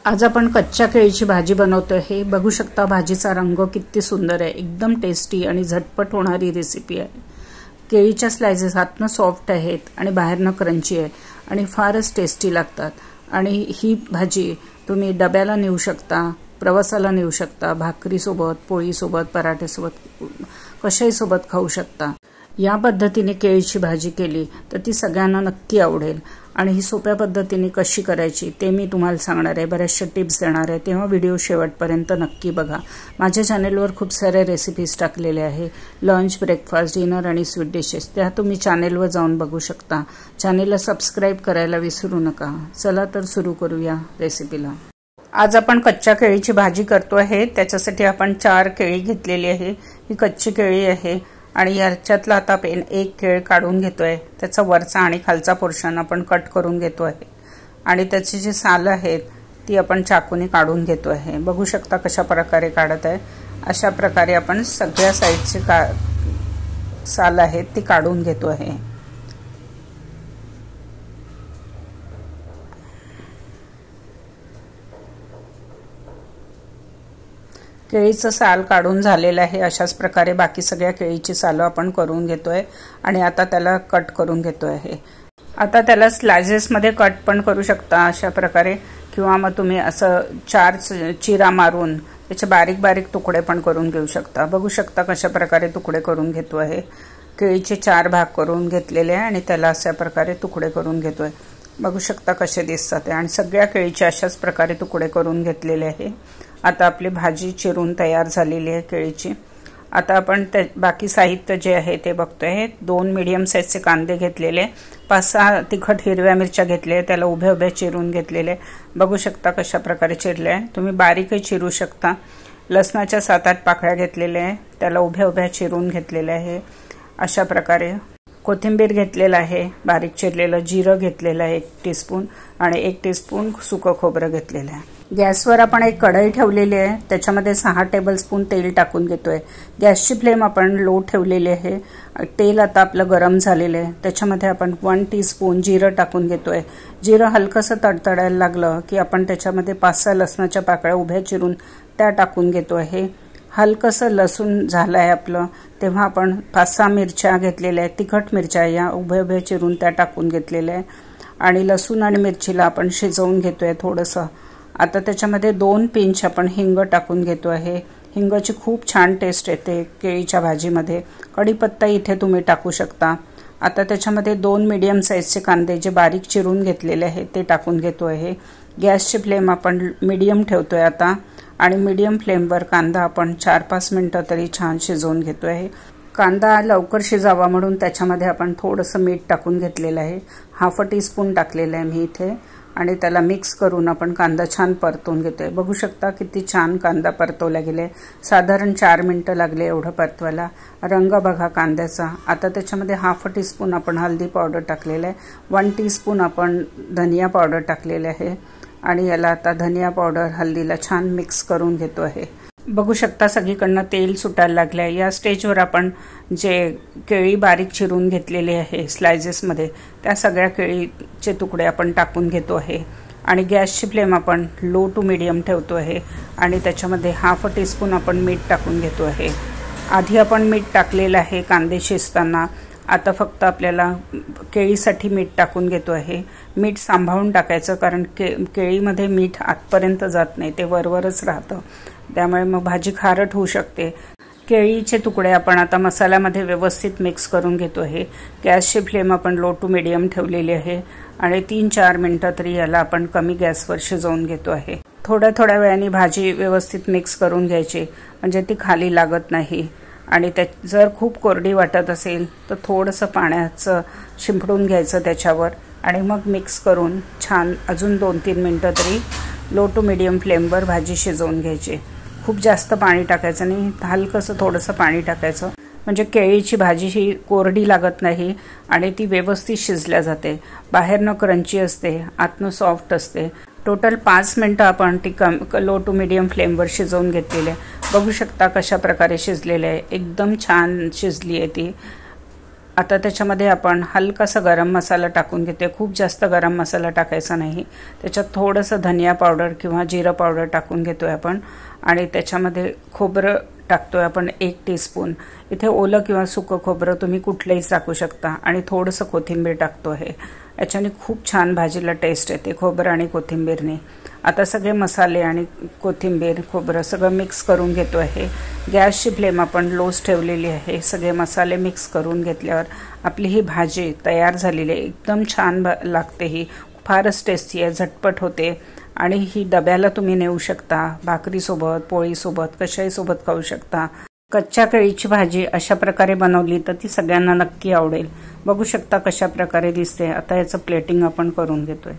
आज आपण कच्च्या केळीची भाजी बनवतोय। हे बघू शकता, भाजीचा रंग किती सुंदर आहे। एकदम टेस्टी आणि झटपट होणारी रेसिपी आहे। केळीच्या स्लाइसेस आतनं सॉफ्ट आहेत आणि बाहेरनं क्रंची आहे आणि फारच टेस्टी लागतात। आणि ही भाजी तुम्ही डब्याला नेऊ शकता, प्रवासाला नेऊ शकता, भाकरी सोबत, पोळी सोबत, पराठे सोबत, कशाही सोबत खाऊ शकता। या पद्धतीने केळीची भाजी केली तर ती सगळ्यांना नक्की आवडेल। आणि ही सोप्या पद्धतीने कशी करायची ते मी तुम्हाला सांगणार आहे, बरेचसे टिप्स देणार आहे, तेव्हा व्हिडिओ शेवटपर्यंत नक्की बघा। माझ्या चॅनेलवर खूप सारे रेसिपीज टाकलेले आहे, लंच, ब्रेकफास्ट, डिनर आणि स्वीट डिशेस, त्या तुम्ही चॅनेलवर जाऊन बघू शकता। चॅनेलला सबस्क्राइब करायला विसरू नका। चला तर सुरू करूया रेसिपीला। आज आपण कच्च्या केळीची भाजी करतो आहे। त्याच्यासाठी आपण 4 केळी घेतलेली आहे। ही कच्ची केळी आहे आणि याच्यातला आता आपण एक केळ काढून घेतोय। त्याचा वरचा आणि खालचा पोर्शन आपण कट करून घेतो आहे आणि त्याची जी साल आहेत ती आपण चाकूने काढून घेतो आहे। बघू शकता कशा प्रकारे काढत आहे। अशा प्रकारे आपण सगळ्या साइडची साल आहेत ती काढून घेतो आहे। केळीचं साल काढून झालेलं आहे। अशाच प्रकारे बाकी सगळ्या केळीची साल आपण करून घेतोय आणि आता त्याला कट करून घेतोय आहे। आता त्याला स्लाइसेस मध्ये कट पण करू शकता अशा प्रकारे, किंवा मग तुम्ही असं 4 चिरा मारून त्याचे बारीक बारीक तुकडे पण करून घेऊ शकता। बघू शकता कशा प्रकारे तुकडे करून घेतो आहे। केळीचे 4 भाग करून घेतलेले आहे आणि त्याला अशा प्रकारे तुकडे करून घेतोय। बघू शकता कसे दिसतात आणि सगळ्या केळीचे अशाच प्रकारे तुकडे करून घेतलेले आहे। आता आपली भाजी चिरून तयार झालेली आहे केळीची। आता आपण बाकी साहित्य जे आहे ते बघतोय। 2 मीडियम साइजचे कांदे घेतलेले, 5-6 तिखट हिरव्या मिरच्या घेतले, त्याला उभ्या उभ्या चिरून घेतलेले। बघू शकता कशा प्रकारे चिरले आहे। तुम्ही बारीकही चिरू शकता। लसणाच्या 7-8 पाकळ्या घेतलेल्या आहे, त्याला उभ्या उभ्या चिरून घेतलेले आहे। अशा प्रकारे कोथिंबीर घेतलेला आहे, बारीक चिरलेलं जिरं घेतलेलं आहे 1 टीस्पून आणि 1 टीस्पून सुकं खोबरं घेतलेलं आहे। गॅसवर आपण एक कढई ठेवलेली आहे, त्याच्यामध्ये 6 टेबलस्पून तेल टाकून घेतोय। गॅसची फ्लेम आपण लो ठेवलेली आहे। तेल आता आपलं गरम झालेलं आहे, त्याच्यामध्ये आपण 1 टीस्पून जिरं टाकून घेतोय। जिरं हलकसं तडतडायला लागलं की आपण त्याच्यामध्ये 5-6 लसणाच्या पाकळ्या उभ्या चिरून त्या टाकून घेतो आहे। हलकसं लसूण झालं आहे आपलं, तेव्हा आपण 5-6 मिरच्या घेतलेल्या आहेत, तिखट मिरच्या या उभ्या उभ्या चिरून त्या टाकून घेतलेल्या आहे आणि लसूण आणि मिरचीला आपण शिजवून घेतोय थोडंसं। आता त्याच्यामध्ये 2 पिंच आपण हिंग टाकून घेतो आहे। हिंगाची खूप छान टेस्ट येते केळीच्या भाजीमध्ये। कढीपत्ता इथे तुम्ही टाकू शकता। आता त्याच्यामध्ये 2 मीडियम साइजचे कांदे जे बारीक चिरून घेतलेले आहेत ते टाकून घेतो आहे। गॅसची फ्लेम आपण मीडियम ठेवतोय आता आणि मीडियम फ्लेमवर कांदा आपण 4-5 मिनिटं तरी छान शिजवून घेतो आहे। कांदा लवकर शिजावा म्हणून त्याच्यामध्ये आपण थोडंसं मीठ टाकून घेतलेलं आहे, 1/2 टीस्पून टाकलेलं आहे मी इथे, आणि त्याला मिक्स करून आपण कांदा छान परतवून घेतोय। बघू शकता किती छान कांदा परतवला गेले, साधारण 4 मिनिटं लागले एवढं परतवायला। रंग बघा कांद्याचा। आता त्याच्यामध्ये 1/2 टीस्पून आपण हळदी पावडर टाकलेलं आहे, 1 टीस्पून आपण धनिया पावडर टाकलेले आहे आणि याला आता धनिया पावडर हळदीला छान मिक्स करून घेतो आहे। बघू शकता सगळीकडनं तेल सुटायला लागलं आहे। या स्टेजवर आपण जे केळी बारीक चिरून घेतलेले आहे स्लाइसेसमध्ये, त्या सगळ्या केळीचे तुकडे आपण टाकून घेतो आहे आणि गॅसची फ्लेम आपण लो टू मीडियम ठेवतो आहे आणि त्याच्यामध्ये 1/2 टीस्पून आपण मीठ टाकून घेतो आहे। आधी आपण मीठ टाकलेलं आहे कांदे शिजताना, आता फक्त आपल्याला केळीसाठी मीठ टाकून घेतो आहे। मीठ सांभाळून टाकायचं, कारण केळीमध्ये मीठ आतपर्यंत जात नाही, ते वरवरच राहतं, त्यामुळे मग भाजी खारट होऊ शकते। केळीचे तुकडे आपण आता मसाल्यामध्ये व्यवस्थित मिक्स करून घेतो आहे। गॅसची फ्लेम आपण लो टू मीडियम ठेवलेली आहे आणि 3-4 मिनिटं तरी याला आपण कमी गॅसवर शिजवून घेतो आहे। थोड्या थोड्या वेळाने भाजी व्यवस्थित मिक्स करून घ्यायची, म्हणजे ती खाली लागत नाही। आणि जर खूप कोरडी वाटत असेल तर थोडंसं पाण्याचं शिंपडून घ्यायचं त्याच्यावर आणि मग मिक्स करून छान अजून 2-3 मिनिटं तरी लो टू मीडियम फ्लेमवर भाजी शिजवून घ्यायची। खूप जास्त पाणी टाकायचं नाही, हलकंसं थोडंसं पाणी टाकायचं, म्हणजे केळीची भाजी ही कोरडी लागत नाही आणि ती व्यवस्थित शिजल्या जाते। बाहेरनं क्रंची असते, आतनं सॉफ्ट असते। टोटल 5 मिनिटं आपण ती लो टू मीडियम फ्लेमवर शिजवून घेतलेली आहे। बघू शकता कशा प्रकारे शिजलेले आहे, एकदम छान शिजली आहे ती। आता त्याच्यामध्ये आपण हलकासा गरम मसाला टाकून घेते. खूप जास्त गरम मसाला टाकायचा नाही. त्याच्यात थोडंसं धनिया पावडर किंवा जिरं पावडर टाकून घेतोय आपण आणि त्याच्यामध्ये खोबरं टाकतोय आपण 1 टीस्पून. इथे ओलं किंवा सुकं खोबरं तुम्ही कुठलंही टाकू शकता आणि थोडंसं कोथिंबीर टाकतो आहे. याच्याने खूप छान भाजीला टेस्ट येते खोबरं आणि कोथिंबीरने. आता सगळे मसाले आणि कोथिंबीर खोबरं सगळं मिक्स करून घेतो आहे. गॅसची फ्लेम आपण लोच ठेवलेली आहे. सगळे मसाले मिक्स करून घेतल्यावर आपली ही भाजी तयार झालेली आहे. एकदम छान लागते. ही फारच टेस्टी आहे, झटपट होते आणि ही डब्याला तुम्ही नेऊ शकता. भाकरीसोबत, पोळीसोबत, कशाही सोबत खाऊ शकता. कच्च्या केळीची भाजी अशा प्रकारे बनवली तर ती सगळ्यांना नक्की आवडेल. बघू शकता कशा प्रकारे दिसते. आता याचं प्लेटिंग आपण करून घेतोय.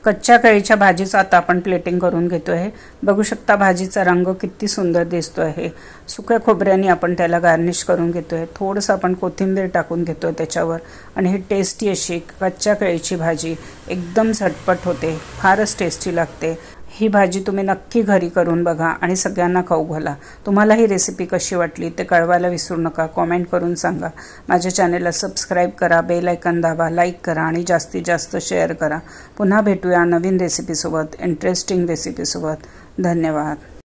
कच्च्या केळीच्या भाजीचं आता आपण प्लेटिंग करून घेतोय. बघू शकता भाजीचा रंग किती सुंदर दिसतो आहे. सुक्या खोबऱ्याने आपण त्याला गार्निश करून घेतोय. थोडंसं आपण कोथिंबीर टाकून घेतोय त्याच्यावर आणि ही टेस्टी अशी कच्च्या केळीची भाजी एकदम झटपट होते. फारच टेस्टी लागते. ही भाजी तुम्ही नक्की घरी करून बघा आणि सगळ्यांना खाऊ घाला. तुम्हाला ही रेसिपी कशी वाटली ते कळवायला विसरू नका. कॉमेंट करून सांगा. माझ्या चॅनेलला सबस्क्राईब करा, बेल आयकॉन दाबा, लाईक करा आणि जास्तीत जास्त शेअर करा. पुन्हा भेटूया नवीन रेसिपीसोबत, इंटरेस्टिंग रेसिपीसोबत. धन्यवाद.